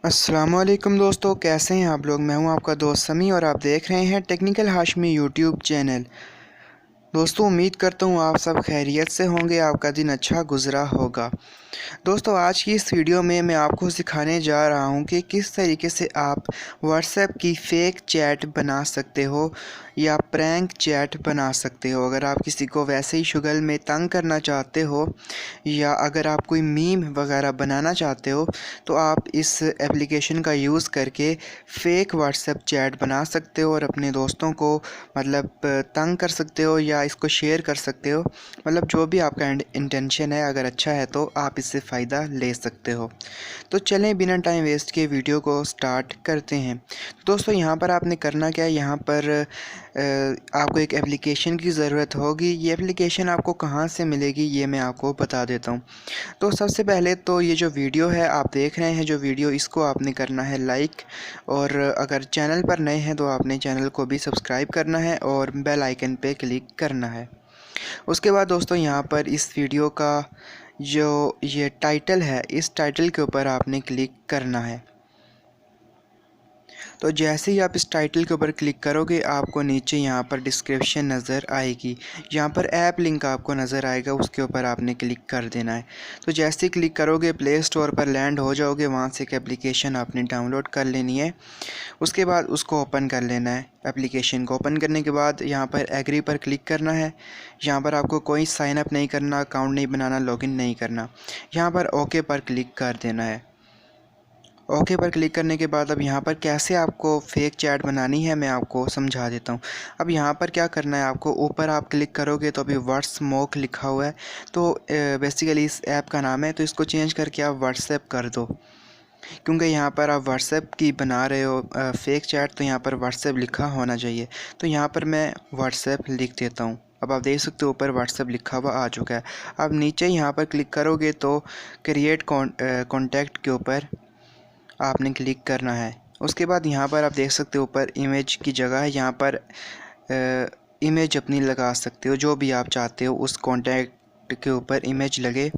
अस्सलामुअलैकुम दोस्तों, कैसे हैं आप लोग। मैं हूं आपका दोस्त समी और आप देख रहे हैं टेक्निकल हाशमी यूट्यूब चैनल। दोस्तों, उम्मीद करता हूं आप सब खैरियत से होंगे, आपका दिन अच्छा गुजरा होगा। दोस्तों, आज की इस वीडियो में मैं आपको सिखाने जा रहा हूं कि किस तरीके से आप व्हाट्सएप की फ़ेक चैट बना सकते हो या प्रैंक चैट बना सकते हो। अगर आप किसी को वैसे ही शुगल में तंग करना चाहते हो या अगर आप कोई मीम वगैरह बनाना चाहते हो तो आप इस एप्लीकेशन का यूज़ करके फ़ेक व्हाट्सएप चैट बना सकते हो और अपने दोस्तों को मतलब तंग कर सकते हो या इसको शेयर कर सकते हो। मतलब जो भी आपका इंटेंशन है, अगर अच्छा है तो आप इससे फ़ायदा ले सकते हो। तो चलें बिना टाइम वेस्ट के वीडियो को स्टार्ट करते हैं। दोस्तों, यहाँ पर आपने करना क्या है, यहाँ पर आपको एक एप्लीकेशन की ज़रूरत होगी। ये एप्लीकेशन आपको कहाँ से मिलेगी ये मैं आपको बता देता हूँ। तो सबसे पहले तो ये जो वीडियो है आप देख रहे हैं, जो वीडियो इसको आपने करना है लाइक, और अगर चैनल पर नए हैं तो आपने चैनल को भी सब्सक्राइब करना है और बेल आइकन पे क्लिक करना है। उसके बाद दोस्तों, यहाँ पर इस वीडियो का जो ये टाइटल है, इस टाइटल के ऊपर आपने क्लिक करना है। तो जैसे ही आप इस टाइटल के ऊपर क्लिक करोगे आपको नीचे यहाँ पर डिस्क्रिप्शन नज़र आएगी। यहाँ पर ऐप लिंक आपको नज़र आएगा, उसके ऊपर आपने क्लिक कर देना है। तो जैसे ही क्लिक करोगे प्ले स्टोर पर लैंड हो जाओगे, वहाँ से एक एप्लीकेशन आपने डाउनलोड कर लेनी है। उसके बाद उसको ओपन कर लेना है। एप्लीकेशन को ओपन करने के बाद यहाँ पर एग्री पर क्लिक करना है। यहाँ पर आपको कोई साइन अप नहीं करना, अकाउंट नहीं बनाना, लॉगिन नहीं करना। यहाँ पर ओके पर क्लिक कर देना है। ओके पर क्लिक करने के बाद अब यहाँ पर कैसे आपको फ़ेक चैट बनानी है मैं आपको समझा देता हूँ। अब यहाँ पर क्या करना है, आपको ऊपर आप क्लिक करोगे तो अभी व्हाट्समोक लिखा हुआ है। तो बेसिकली इस ऐप का नाम है, तो इसको चेंज करके आप व्हाट्सएप कर दो, क्योंकि यहाँ पर आप व्हाट्सएप की बना रहे हो फ़ेक चैट, तो यहाँ पर व्हाट्सएप लिखा होना चाहिए। तो यहाँ पर मैं व्हाट्सएप लिख देता हूँ। अब आप देख सकते हो ऊपर व्हाट्सएप लिखा हुआ आ चुका है। अब नीचे यहाँ पर क्लिक करोगे तो क्रिएट कॉन्टैक्ट के ऊपर आपने क्लिक करना है। उसके बाद यहाँ पर आप देख सकते हो ऊपर इमेज की जगह है, यहाँ पर इमेज अपनी लगा सकते हो, जो भी आप चाहते हो उस कॉन्टैक्ट के ऊपर इमेज लगे,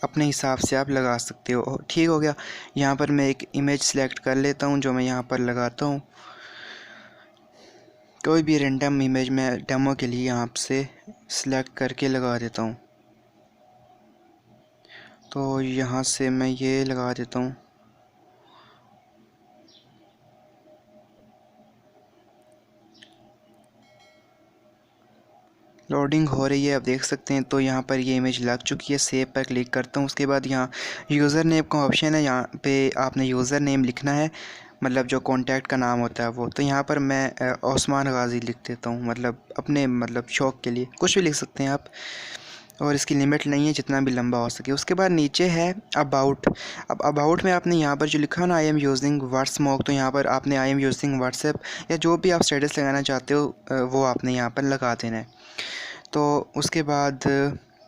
अपने हिसाब से आप लगा सकते हो। ठीक हो गया। यहाँ पर मैं एक इमेज सेलेक्ट कर लेता हूँ जो मैं यहाँ पर लगाता हूँ। कोई भी रैंडम इमेज मैं डेमो के लिए यहाँ से सिलेक्ट करके लगा देता हूँ। तो यहाँ से मैं ये लगा देता हूँ। लोडिंग हो रही है, आप देख सकते हैं। तो यहाँ पर ये इमेज लग चुकी है। सेव पर क्लिक करता हूँ। उसके बाद यहाँ यूज़र नेम का ऑप्शन है, यहाँ पे आपने यूज़र नेम लिखना है, मतलब जो कॉन्टैक्ट का नाम होता है वो। तो यहाँ पर मैं ओस्मान गाज़ी लिख देता हूँ, मतलब अपने मतलब शौक़ के लिए कुछ भी लिख सकते हैं आप, और इसकी लिमिट नहीं है, जितना भी लंबा हो सके। उसके बाद नीचे है अबाउट। अब अबाउट में आपने यहाँ पर जो लिखा है ना, आई एम यूजिंग व्हाट्समोक, तो यहाँ पर आपने आई एम यूजिंग व्हाट्सएप या जो भी आप स्टेटस लगाना चाहते हो वो आपने यहाँ पर लगा देना है। तो उसके बाद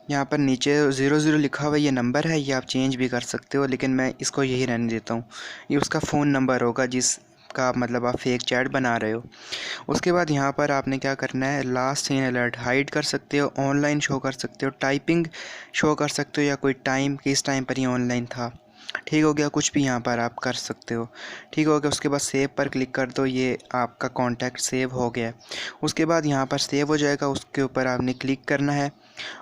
यहाँ पर नीचे 00 लिखा हुआ ये नंबर है, ये आप चेंज भी कर सकते हो, लेकिन मैं इसको यही रहने देता हूँ। ये उसका फ़ोन नंबर होगा जिसका मतलब आप फ़ेक चैट बना रहे हो। उसके बाद यहाँ पर आपने क्या करना है, लास्ट सीन अलर्ट हाइड कर सकते हो, ऑनलाइन शो कर सकते हो, टाइपिंग शो कर सकते हो, या कोई टाइम किस टाइम पर ये ऑनलाइन था। ठीक हो गया, कुछ भी यहाँ पर आप कर सकते हो। ठीक हो गया। उसके बाद सेव पर क्लिक कर दो, ये आपका कॉन्टैक्ट सेव हो गया। उसके बाद यहाँ पर सेव हो जाएगा, उसके ऊपर आपने क्लिक करना है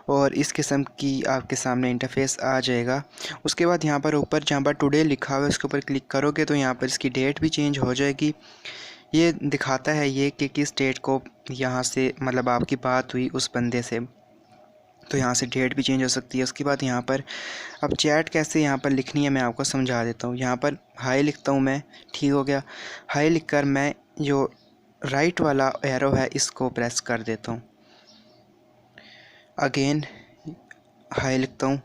और इस किस्म की आपके सामने इंटरफेस आ जाएगा। उसके बाद यहाँ पर ऊपर जहाँ पर टुडे लिखा हुआ है उसके ऊपर क्लिक करोगे तो यहाँ पर इसकी डेट भी चेंज हो जाएगी। ये दिखाता है ये कि किस डेट को यहाँ से मतलब आपकी बात हुई उस बंदे से, तो यहाँ से डेट भी चेंज हो सकती है। उसके बाद यहाँ पर अब चैट कैसे यहाँ पर लिखनी है मैं आपको समझा देता हूँ। यहाँ पर हाई लिखता हूँ मैं। ठीक हो गया। हाई लिखकर मैं जो राइट वाला एरो है इसको प्रेस कर देता हूँ। अगेन हाई लिखता हूँ,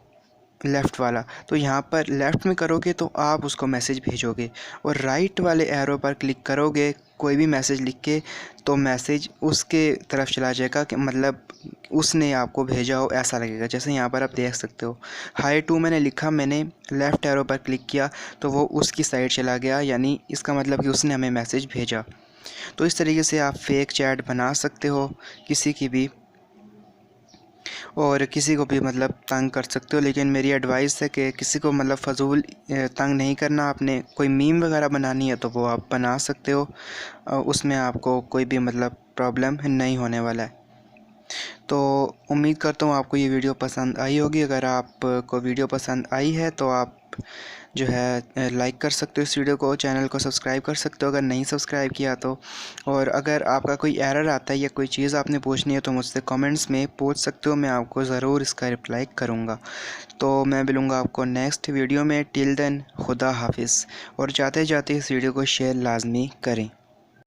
लेफ़्ट वाला। तो यहाँ पर लेफ़्ट में करोगे तो आप उसको मैसेज भेजोगे, और राइट वाले एरो पर क्लिक करोगे कोई भी मैसेज लिख के, तो मैसेज उसके तरफ चला जाएगा कि मतलब उसने आपको भेजा हो ऐसा लगेगा। जैसे यहाँ पर आप देख सकते हो हाई टू मैंने लिखा, मैंने लेफ़्ट एरो पर क्लिक किया तो वो उसकी साइड चला गया, यानी इसका मतलब कि उसने हमें मैसेज भेजा। तो इस तरीके से आप फ़ेक चैट बना सकते हो किसी की भी। और किसी को भी मतलब तंग कर सकते हो। लेकिन मेरी एडवाइस है कि किसी को मतलब फ़जूल तंग नहीं करना। आपने कोई मीम वगैरह बनानी है तो वो आप बना सकते हो, उसमें आपको कोई भी मतलब प्रॉब्लम नहीं होने वाला है। तो उम्मीद करता हूँ आपको ये वीडियो पसंद आई होगी। अगर आपको वीडियो पसंद आई है तो आप जो है लाइक कर सकते हो इस वीडियो को, चैनल को सब्सक्राइब कर सकते हो अगर नहीं सब्सक्राइब किया तो। और अगर आपका कोई एरर आता है या कोई चीज़ आपने पूछनी है तो मुझसे कमेंट्स में पूछ सकते हो, मैं आपको ज़रूर इसका रिप्लाई करूँगा। तो मैं मिलूँगा आपको नेक्स्ट वीडियो में। टिल देन खुदा हाफिज़। और जाते जाते इस वीडियो को शेयर लाजमी करें।